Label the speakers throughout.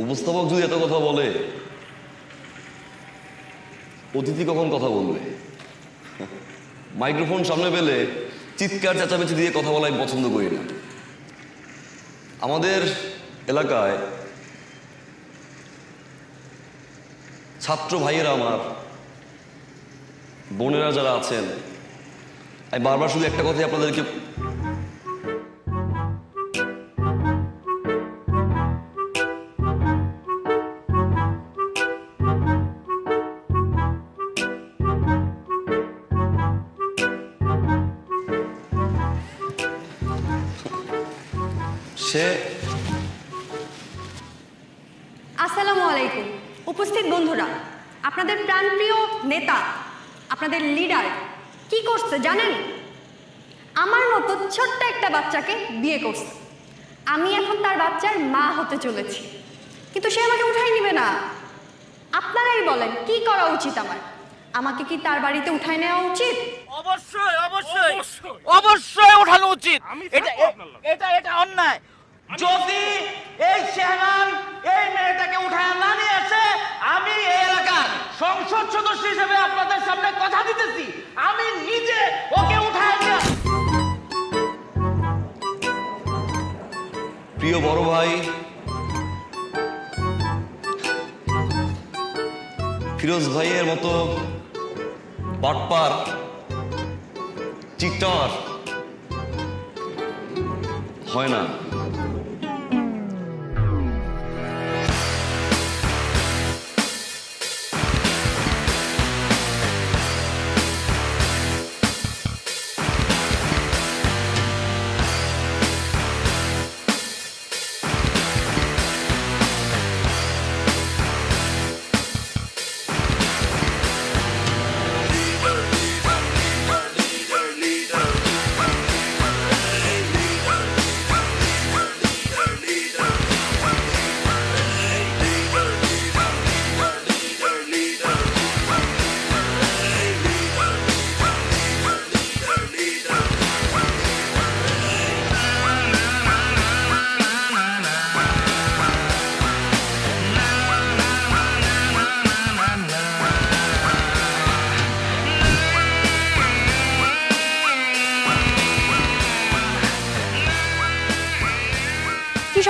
Speaker 1: উপস্থাপক যদি এত কথা বলে, অতিথি কখন কথা বলবে? মাইক্রোফোন সামনে পেলে চিৎকার চেঁচামেচি দিয়ে কথা বলাই পছন্দ করি না। আমাদের এলাকায় ছাত্র ভাইয়েরা, আমার বোনেরা যারা আছেন, আমি বারবার শুধু একটা কথাই আপনাদেরকে
Speaker 2: আসসালামু আলাইকুম উপস্থিত বন্ধুরা, আপনাদের প্রাণপ্রিয় নেতা, আপনাদের লিডার কি করছে জানেন? আমার মতো ছোট্ট একটা বাচ্চাকে বিয়ে করছে। আমি এখন তার বাচ্চার মা হতে চলেছি, কিন্তু সে আমাকে উঠাই নিবে না। আপনারাই বলেন কি করা উচিত আমার? আমাকে কি তার বাড়িতে উঠাই নেওয়া উচিত?
Speaker 3: অবশ্যই অবশ্যই অবশ্যই ওঠানো উচিত। এটা এটা অন্যায়। যদি এই চেহারান এই মেয়েটাকে উঠায় না নিয়ে আসে, আমি এই এলাকার সংসদ সদস্য হিসেবে আপনাদের সামনে কথা দিতেছি, আমি নিজে ওকে উঠায় নিয়ে।
Speaker 1: প্রিয় বড় ভাই ফিরোজ ভাইয়ের মতো বাটপার চিটার হয় না।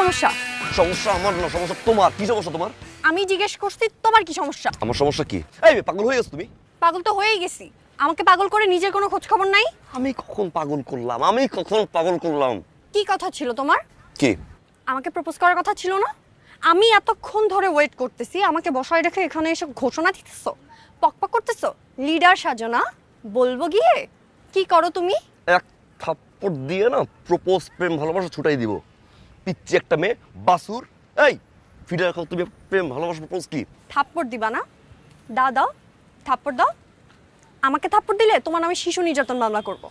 Speaker 2: সমস্যা?
Speaker 1: সমস্যা আমার না, সমস্যা তোমার। কি সমস্যা তোমার?
Speaker 2: আমি জিজ্ঞেস করছি তোমার কি সমস্যা?
Speaker 1: আমার সমস্যা কি? এই পাগল হয়ে গেছো তুমি?
Speaker 2: পাগল তো হয়েই গেছি। আমাকে পাগল করে নিজের কোনো খোঁজ খবর নাই?
Speaker 1: আমি কখন পাগল করলাম? আমি কখন পাগল করলাম?
Speaker 2: কি কথা ছিল তোমার?
Speaker 1: কি?
Speaker 2: আমাকে প্রপোজ করার কথা ছিল না? আমি এতক্ষণ ধরে ওয়েট করতেছি, আমাকে বসায় রেখে এখানে এসে ঘোষণা দিতেছো, পকপক করতেছো, লিডার সাজো না? বলবো গিয়ে কি করো তুমি?
Speaker 1: এক থাপ্পড় দিয়ে না প্রপোজ, প্রেম ভালোবাসা ছুটাই দিব। পিচ্ছি একটা মেয়ে, বাসুর। এই ফিডার রাখো তুমি, প্রেম ভালোবাসা প্রপোজ কি?
Speaker 2: থাপ্পড় দিবা না? দাও থাপ্পড় দাও। আমাকে থাপ্পড় দিলে তোমার নামে শিশু নির্যাতন মামলা করবো।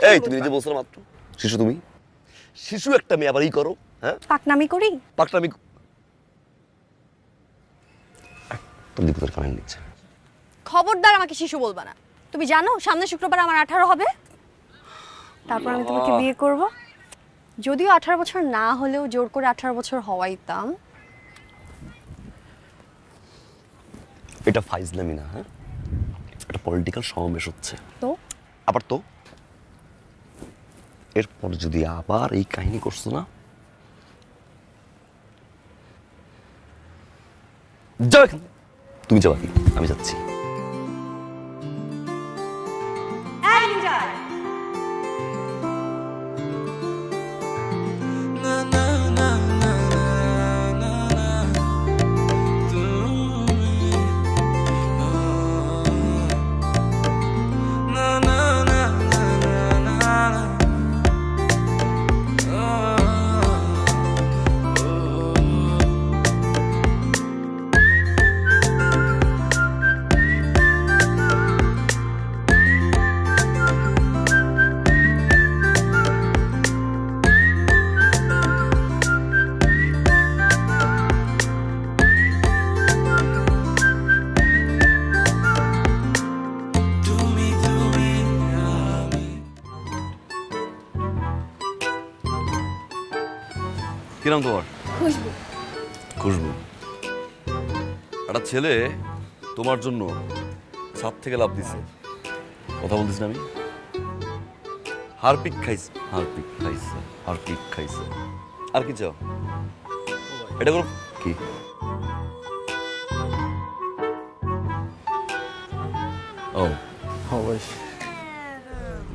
Speaker 1: এই তুমি নিজে বলছো মাত্র শিশু, তুমি শিশু একটা মেয়ে, আবার ই করো। হ্যাঁ,
Speaker 2: পাকনামি করি?
Speaker 1: পাকনামি তুমি দীপকের কানে নিচ্ছে।
Speaker 2: খবরদার আমাকে শিশু বলবা না। তুমি জানো সামনে শুক্রবার আমার 18 হবে, তারপর আমি তোমাকে বিয়ে করব। যদিও 18 বছর না হলেও জোর করে 18 বছর হওয়াইতাম।
Speaker 1: এটা ফাইজলামি না, হ্যাঁ, এটা পলিটিক্যাল সমাবেশ হচ্ছে।
Speaker 2: তো
Speaker 1: আবার তো এরপর যদি আবার এই কাহিনী করছো না, যাও এখান থেকে। তুমি যাবা কি? আমি যাচ্ছি। কি নাম তোমার?
Speaker 2: খুশবু।
Speaker 1: খুশবু। একটা ছেলে তোমার জন্য ছাদ থেকে লাফ দিছে, কথা বলতেছি না আমি? হারপিক খাইছে, হারপিক খাইছে, হারপিক খাইছে। আর কি চাও? এটা করো কি? ও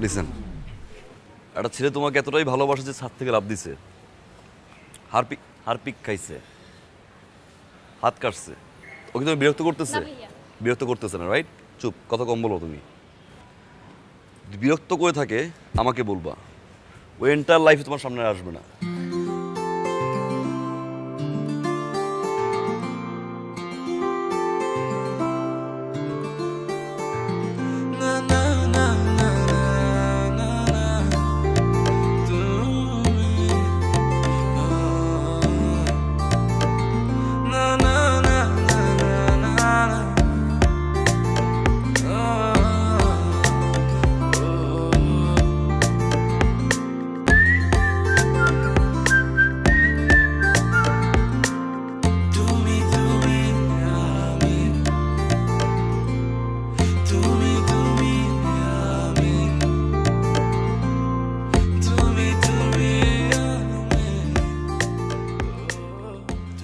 Speaker 1: লিসেন, একটা ছেলে তোমাকে এতটাই ভালোবাসে যে ছাদ থেকে লাফ দিছে, হারপিক হারপিক খাইছে, হাত কাটছে, ওকে তুমি বিরক্ত করতেছে? বিরক্ত করতেছে না, রাইট? চুপ, কথা কম বলো তুমি। যদি বিরক্ত করে থাকে আমাকে বলবা, ওই এন্টার লাইফে তোমার সামনে আসবে না।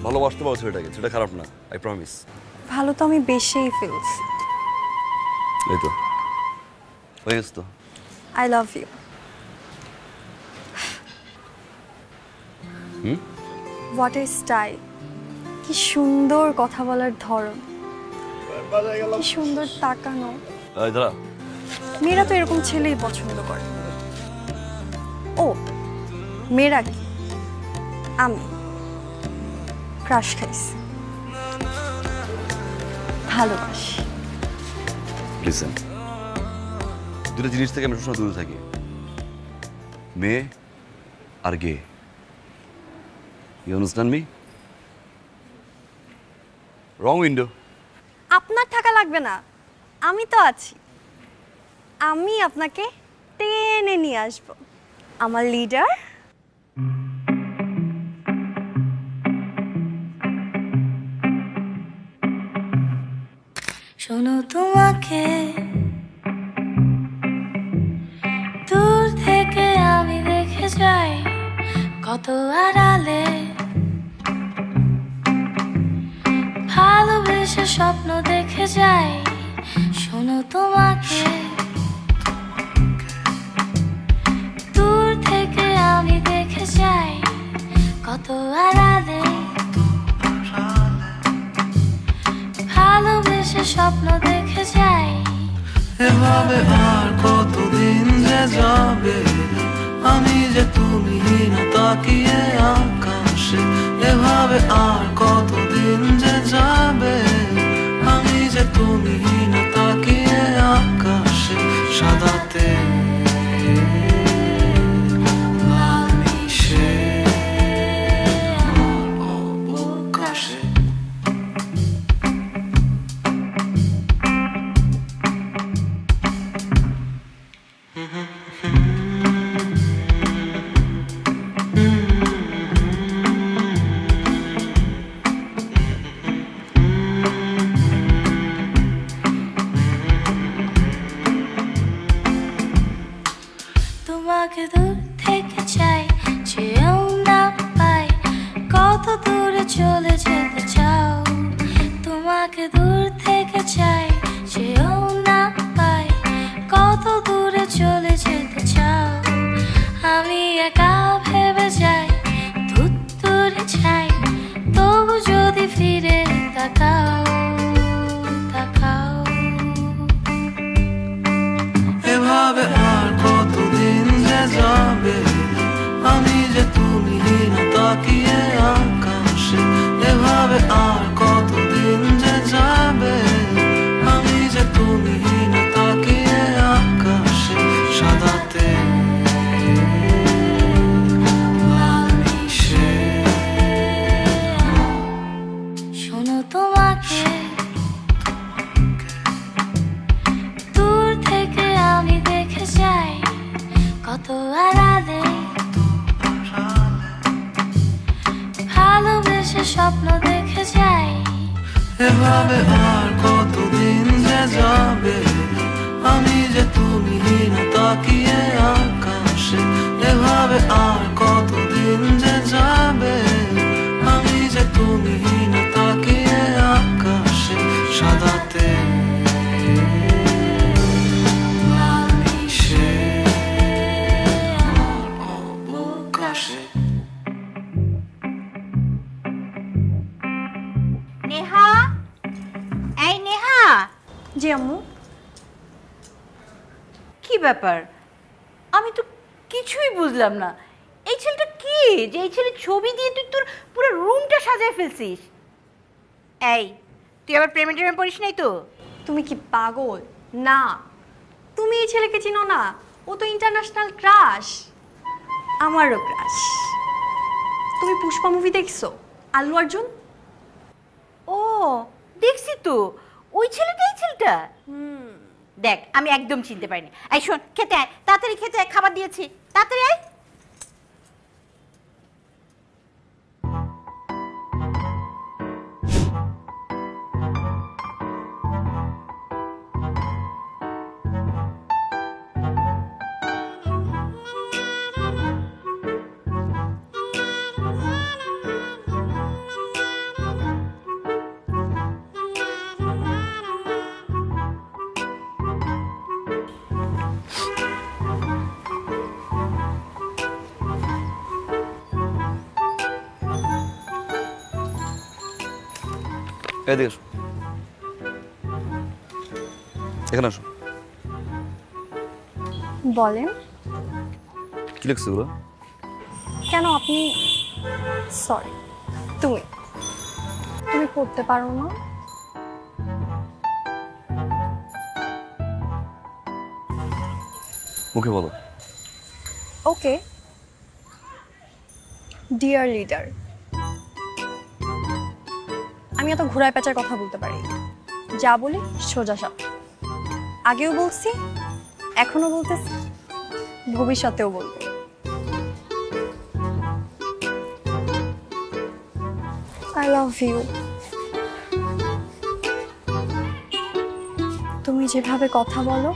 Speaker 1: ভালোবাসতে পারো ছেলেটাকে, সেটা খারাপ না, আই প্রমিস।
Speaker 2: ভালো তো আমি বেশিই ফিলস।
Speaker 1: এই তো হয়ে গেছে তো।
Speaker 2: I love you. What a style! কি সুন্দর কথা বলার ধরন, কি সুন্দর তাকানো।
Speaker 1: এই দাঁড়া,
Speaker 2: মেয়েরা তো এরকম ছেলেই পছন্দ করে। ও মেয়েরা কি, আমি ক্রাশ খাইছি, ভালোবাসি।
Speaker 1: লিসেন, দুটো জিনিস থেকে আমি সবসময় দূরে থাকি, মেয়ে আর গে। You understand me? Wrong window.
Speaker 2: আপনার টাকা লাগবে না, আমি তো আছি। আমি আপনাকে টেনে নিয়ে আসবো, আমার লিডার।
Speaker 4: শোনো, তোমাকে দূর থেকে আমি দেখে যাই, কত আড়ালে ভালোবেসে স্বপ্ন দেখে যাই। শোনো, তোমাকে দূর থেকে আমি দেখে যাই, কত আড়ালে ভালোবেসে স্বপ্ন দেখে যাই।
Speaker 5: এভাবে আর কতদিন যে যাবে, আমি যে তুমি না তাকিয়ে আকাশে। এভাবে আর কতদিন যে যাবে, আমি যে তুমি না তাকিয়ে আকাশে। সাদাতে লাল মিশে অবকাশে।
Speaker 4: তোমাকে দূর থেকে চাই, চেয়েও না পাই, কত দূরে চলে যেতে চাও। তোমাকে দূর থেকে চাই, চেয়েও না পাই, কত দূরে চলে যেতে চাও। আমি একা ভেবে যাই, দূরে চাই, তবু যদি ফিরে তাকাও, তাকাও।
Speaker 5: এভাবে আর কতদিন যে যাবে, আমি যে তুমি না তাকিয়ে আকাশে। এভাবে আর কতদিন যে যাবে, আমি যে তুমি না তাকিয়ে আকাশে। সাদাতে লাল মিশে।
Speaker 4: শোনো, তোমাকে দূর থেকে আমি দেখে যাই, কত আড়ালে ভালোবেসে স্বপ্ন দেখে যাই।
Speaker 5: এভাবে আর কতদিন যে যাবে আমি যে তুমি না তাকিয়ে আকাশে এভাবে আর কতদিন যে যাবে আমি যে তুমি না তাকিয়ে আকাশে সাদাতে লাল মিশে আমার অবকাশে
Speaker 6: নেহা, এই নেহা,
Speaker 2: জি আম্মু।
Speaker 6: কি ব্যাপার? আমি তো কিছুই বুঝলাম না। এই ছেলেটা কি যে এই ছেলে ছবি দিয়ে তুই তোর পুরো রুমটা সাজায় ফেলছিস? এই, তুই আবার প্রেমে টেমে পড়িস নাই তো?
Speaker 2: তুমি কি পাগল? না, তুমি এই ছেলেকে চিনো না। ও তো ইন্টারন্যাশনাল ক্রাশ, আমারও ক্রাশ। তুমি পুষ্পা মুভি দেখছো? আল্লু অর্জুন।
Speaker 6: ও, দেখছি তো। ওই ছেলেটা এই ছেলেটা? দেখ, আমি একদম চিনতে পারিনি। এই শোন, খেতে আয়, তাড়াতাড়ি খেতে আয়, খাবার দিয়েছি, তাড়াতাড়ি আয়।
Speaker 1: এদিকে আসো, এখানে আসো।
Speaker 2: বলেন,
Speaker 1: কি লিখছো এগুলো?
Speaker 2: কেন আপনি? সরি, তুমি তুমি পড়তে পারো না?
Speaker 1: মুখে বলো।
Speaker 2: ওকে। ডিয়ার লিডার, আমি এত ঘোড়ায় পেঁচার কথা বলতে পারি। যা বলি সোজা সাপ। আগেও বলছি, এখনো বলতেছি, ভবিষ্যতেও বলবো। I love you. তুমি যেভাবে কথা বলো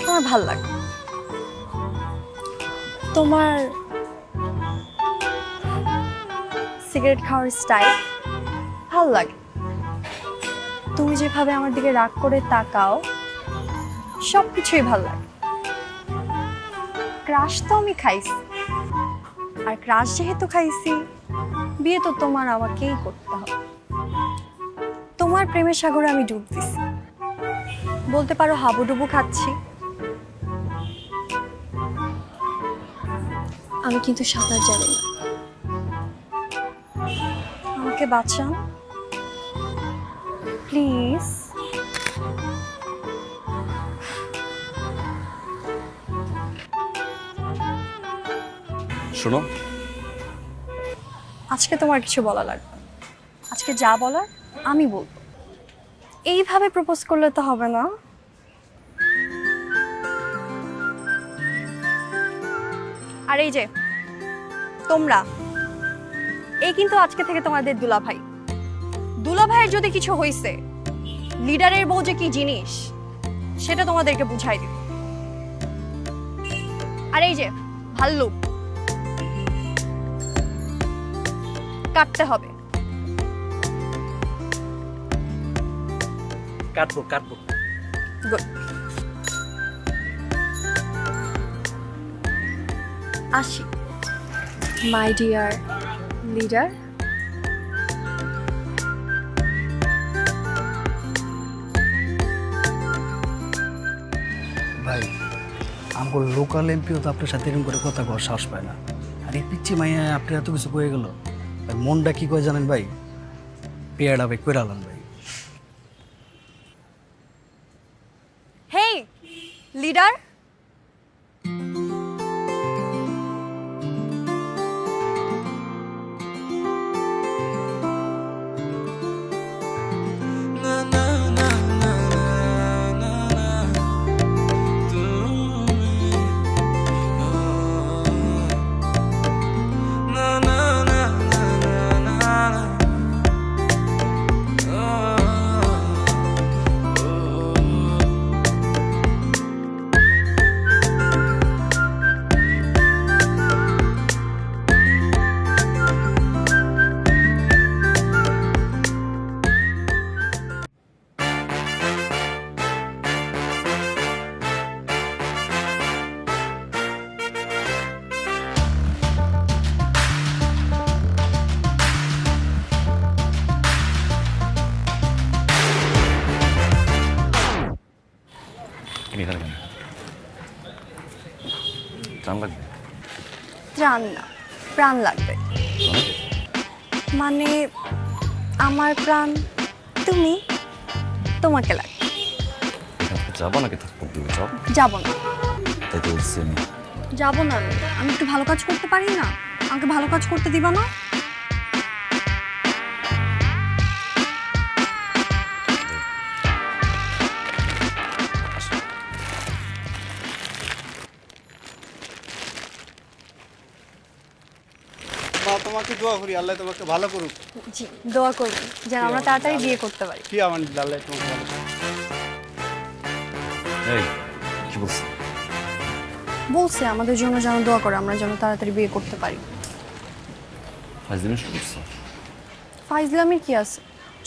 Speaker 2: আমার ভাল লাগে। তোমার সিগারেট খাওয়ার স্টাইল ভাল লাগে। তুমি যেভাবে আমার দিকে রাগ করে তাকাও সব কিছুই ভাল লাগে। ক্রাশ তো আমি খাইছি, আর ক্রাশ যেহেতু খাইছি বিয়ে তো তোমার আমাকেই করতে হবে। তোমার প্রেমের সাগরে আমি ডুব দিছি, বলতে পারো হাবুডুবু খাচ্ছি। আমি কিন্তু সাঁতার জানি না, আমাকে বাঁচান প্লিজ।
Speaker 1: শোনো,
Speaker 2: আজকে তোমার কিছু বলা লাগবে না। আজকে যা বলার আমি বলবো। এইভাবে প্রপোজ করলে তো হবে না। আর এই যে তোমরা, এই কিন্তু আজকে থেকে তোমাদের দুলাভাই। দুলাভাইয়ের যদি কিছু হইছে, লিডারের বউ যে কি জিনিস সেটা তোমাদেরকে বুঝাই দিই। আর এই যে ভাল্লুক, কাটতে হবে।
Speaker 3: কাটবো কাটবো।
Speaker 2: গুড। আসি মাই ডিয়ার লিডার।
Speaker 7: ভাই, আমার লোকাল এমপিও তো আপনার সাথে এরকম করে কথা কওয়ার সাহস পায় না। আর এই পিচ্ছি মাইয়া আপনি এত কিছু কয়ে গেল, ভাই মনটা কি কয় জানেন ভাই? পেয়ারা ভাই কইরা আলাম ভাই।
Speaker 2: হেই লিডার,
Speaker 1: ত্রাণ লাগবে?
Speaker 2: ত্রাণ না, প্রাণ লাগবে। মানে আমার প্রাণ তুমি, তোমাকে লাগবে।
Speaker 1: এখান থেকে যাবো নাকি থাপ্পড় দিবে? যাও।
Speaker 2: যাবো না।
Speaker 1: তাই তো বলছি আমি।
Speaker 2: যাবো না আমি একটু ভালো কাজ করতে পারি না? আমাকে ভালো কাজ করতে দিবা না?
Speaker 8: মা তোমাকে দোয়া করি আল্লাহ তোমাকে ভালো করুক।
Speaker 2: জি, দোয়া করবো যেন আমরা তাড়াতাড়ি বিয়ে করতে পারি।
Speaker 8: কি আমার আল্লাহ তোমাকে ভালো করুক।
Speaker 1: এই কি বলছিস?
Speaker 2: বলছে আমাদের জন্য যেন দোয়া করে, আমরা যেন তাড়াতাড়ি বিয়ে করতে পারি।
Speaker 1: ফাইজলামি শুরু করছো?
Speaker 2: ফাইজলামির কি আছে?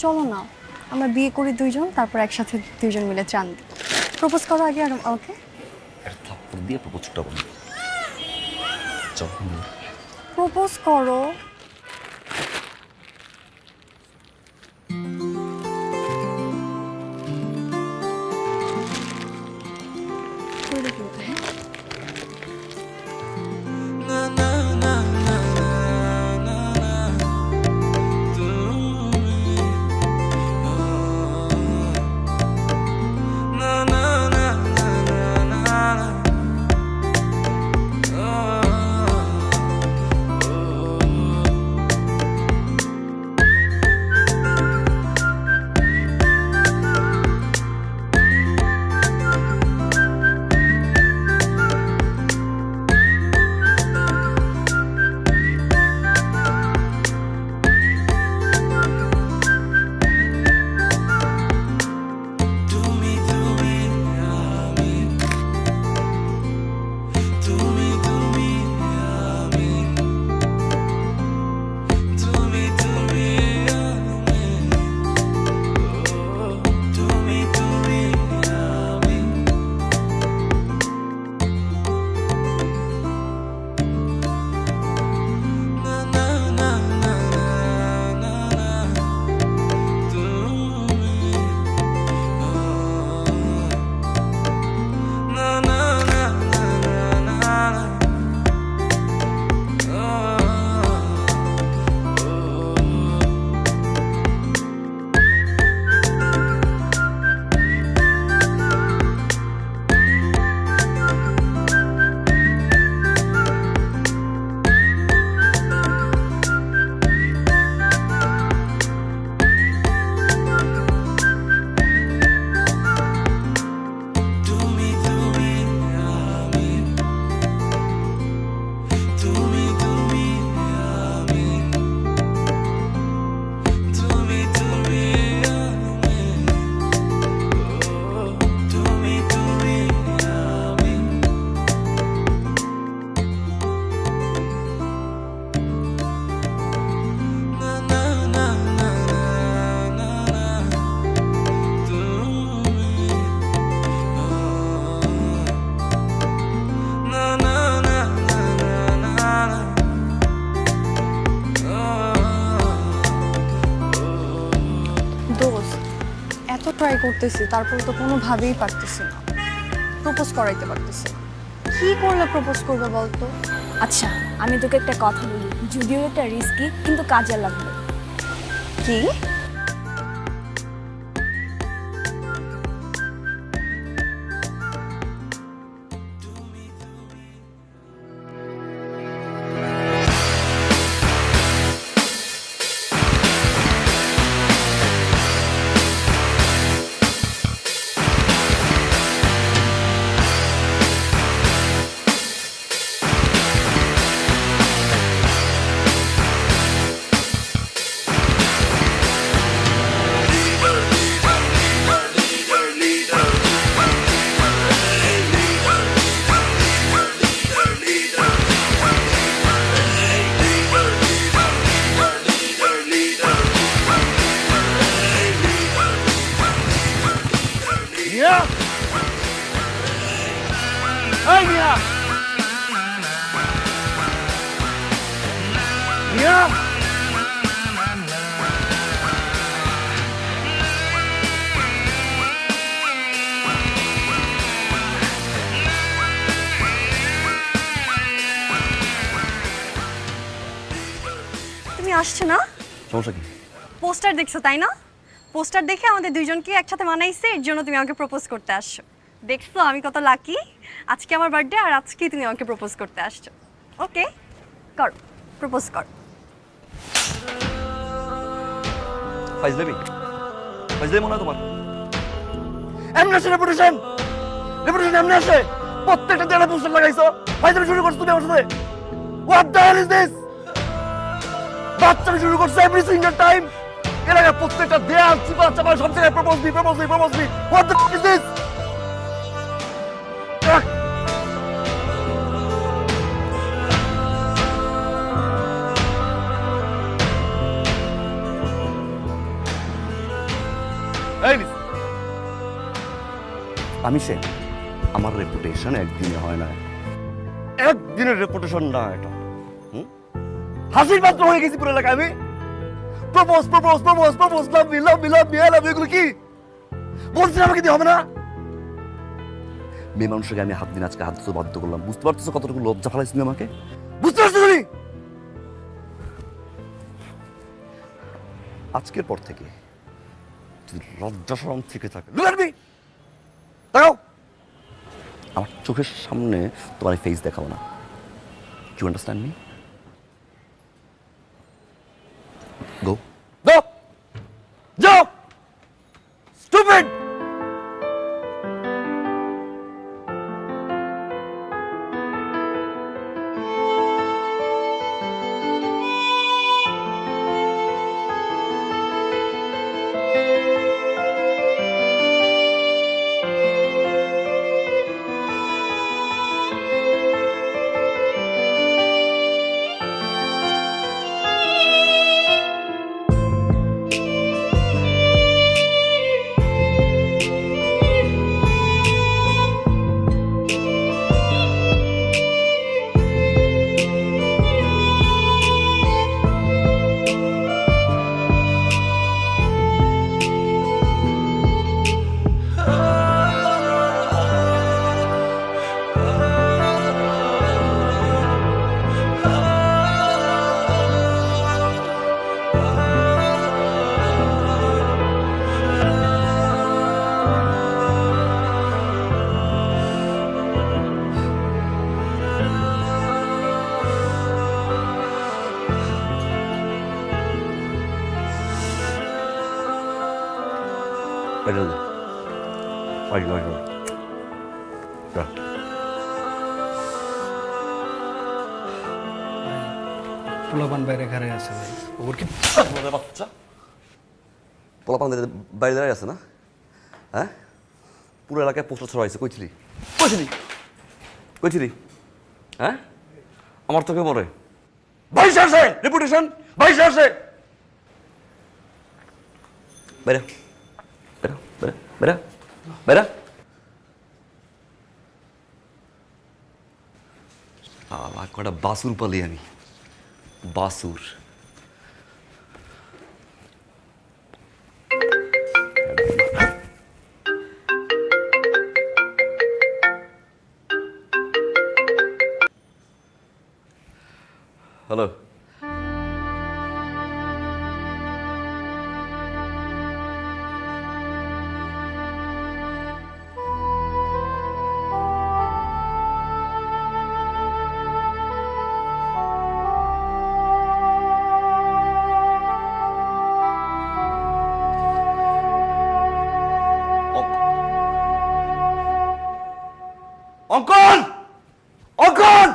Speaker 2: চলো না আমরা বিয়ে করি দুইজন, তারপর একসাথে দুইজন মিলে ত্রাণ দিই। প্রপোজ করো আগে আর ওকে।
Speaker 1: একটা থাপ্পড় দিয়ে প্রপোজ ছুটা বলি। যাও।
Speaker 2: প্রপোজ করো। করে কিন্তু, হ্যাঁ? ট্রাই করতেছি, তারপর তো কোনোভাবেই পারতেছি না, প্রপোজ করাইতে পারতেছি না। কি করলে প্রপোজ করবে বলতো?
Speaker 9: আচ্ছা আমি তোকে একটা কথা বলি, যদিও এটা রিস্কি কিন্তু কাজে লাগবে।
Speaker 2: কি? আসছো না?
Speaker 1: সমস্যা কি?
Speaker 2: পোস্টার দেখছো তাই না? পোস্টার দেখে আমাদের দুইজনকে একসাথে মানাইছে, এর জন্য তুমি আমাকে প্রপোজ করতে আসছো। দেখছো আমি কত লাকি? আজকে আমার বার্থডে আর আজকেই তুমি আমাকে প্রপোজ করতে আসছো। ওকে, কর, প্রপোজ কর।
Speaker 1: ফাইজলামি মনে হয় তোমার?
Speaker 3: এমনি আসে রেপুটেশন এমনি আসে। প্রত্যেকটা জায়গায় পোস্টার লাগাইছো, ফাইজলামি শুরু করছো তুমি আমার সাথে। What the hell is this? বাচ্চামি শুরু করছো এভরি সিঙ্গেল টাইম। এলাকার প্রত্যেকটা দেয়াল চিপা চাপা সব জায়গায় propose me. What the is this? আমি সে, আমার রেপুটেশন একদিনে হয় না, একদিনের রেপুটেশন না এটা। হাসির পাত্র হয়ে গেছি পুরো এলাকায় আমি। প্রপোজ লাভ মি এগুলো কি বলছেন? আমাকে দিয়ে হবে না? মেয়ে মানুষকে আমি হাত দিন আজকে হাত ধরতে বাধ্য করলাম। বুঝতে পারতেছো কতটুকু লজ্জা ফেলাইছি তুমি আমাকে? বুঝতে পারছো তুমি? আজকের পর থেকে যদি লজ্জা শরম থেকে থাকে, তাকাও, আমার চোখের সামনে তোমার ফেস দেখাও না। You understand me? গো যাও, স্টুপিড।
Speaker 7: পোলাপান বাইরে ঘরে আছে ভাই। ওর কি
Speaker 1: বাচ্চা পোলাপান বাইরে দাঁড়ায় আছে না? হ্যাঁ, পুরো এলাকায় পোস্টার ছড়াইছে। কইছিলি? হ্যাঁ, আমার তোকে মরে বাইশ আসে রেপুটেশন, 22 আসে। বেরা বেরা বেরা বেরা বেরা। কটা বাসুর পালি আমি, বাসুর। হ্যালো, অঙ্কন অঙ্কন।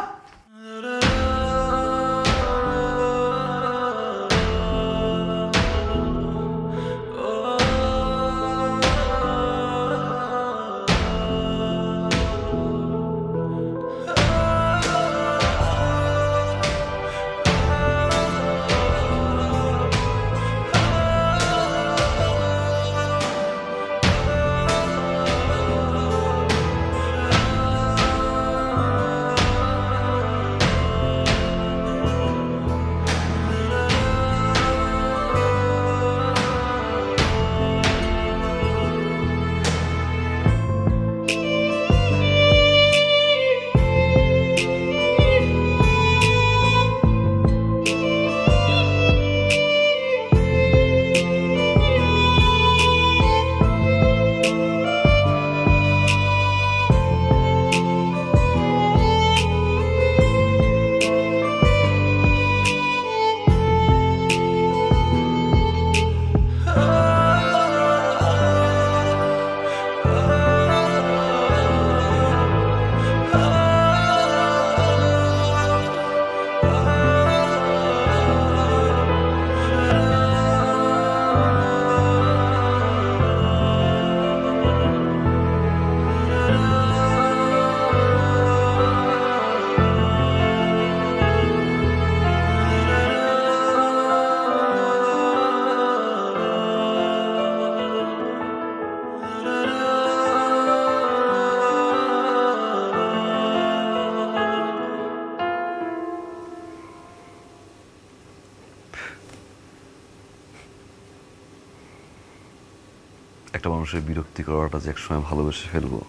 Speaker 1: একটা মানুষের বিরক্তি করাটা যে একসময় ভালোবেসে ফেলবো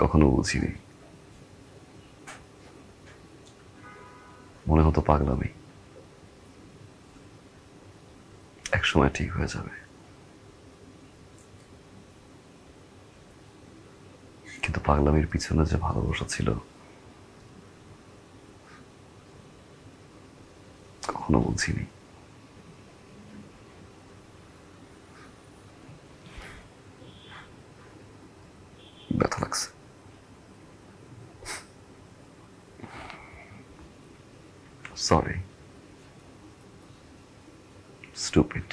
Speaker 1: কখনো বুঝিনি। মনে হতো পাগলামি, একসময় ঠিক হয়ে যাবে, কিন্তু পাগলামির পিছনে যে ভালোবাসা ছিল কখনো বুঝিনি। ব্যথা লাগছে। Sorry, stupid.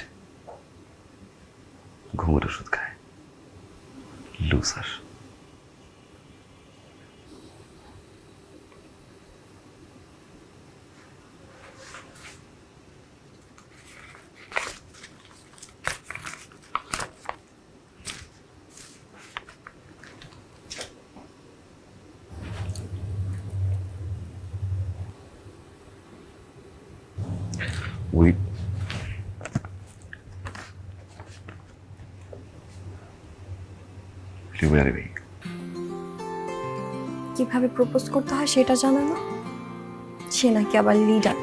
Speaker 1: ঘুমের ওষুধ খায়, loser. We you marry me?
Speaker 9: কিভাবে প্রপোজ করতে হয় সেটা জানে না, সে নাকি আবার leader.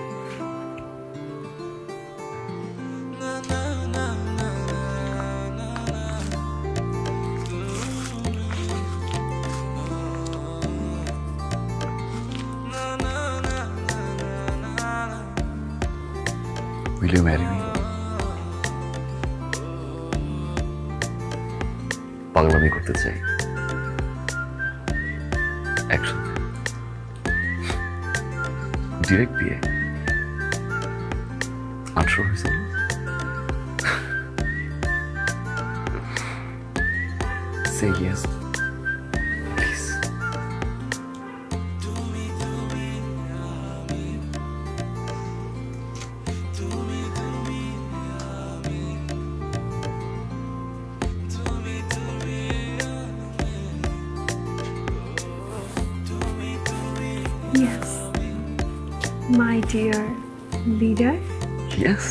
Speaker 1: Will you marry me? পাগলামি করতে চাই একসাথে, ডিরেক্ট বিয়ে। 18 হয়েছে না? Say yes, please.
Speaker 9: Yes, my dear leader.
Speaker 1: Yes.